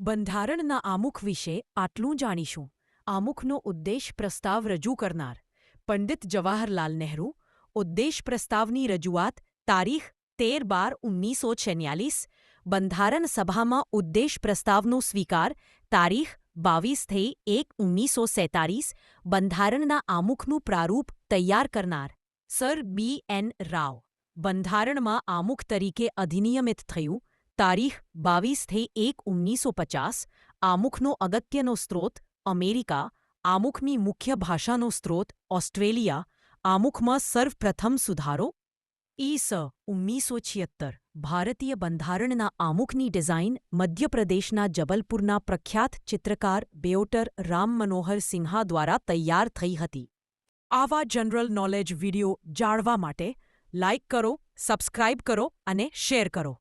બંધારણના આમુખ વિશે આટલું જાણીશું. આમુખનો ઉદ્દેશ પ્રસ્તાવ રજૂ કરનાર પંડિત જવાહરલાલ નહેરુ. ઉદ્દેશ પ્રસ્તાવની રજૂઆત તારીખ 13/12/1946. બંધારણ સભામાં ઉદ્દેશ પ્રસ્તાવનો સ્વીકાર તારીખ 22/1/1947. બંધારણના આમુખનું પ્રારૂપ તૈયાર કરનાર સર B.N. રાવ. બંધારણમાં આમુખ તરીકે અધિનિયમિત થયું તારીખ 22/1/1950. આમુખનો અગત્યનો સ્ત્રોત અમેરિકા. આમુખની મુખ્ય ભાષાનો સ્ત્રોત ઓસ્ટ્રેલિયા. આમુખમાં સર્વપ્રથમ સુધારો ઈ.સ. 1976. ભારતીય બંધારણના આમુખની ડિઝાઇન મધ્યપ્રદેશના જબલપુરના પ્રખ્યાત ચિત્રકાર બેઓટર રામ મનોહર સિન્હા દ્વારા તૈયાર થઈ હતી. આવા જનરલ નોલેજ વિડિયો જાણવા માટે લાઇક કરો, સબસ્ક્રાઇબ કરો અને શેર કરો.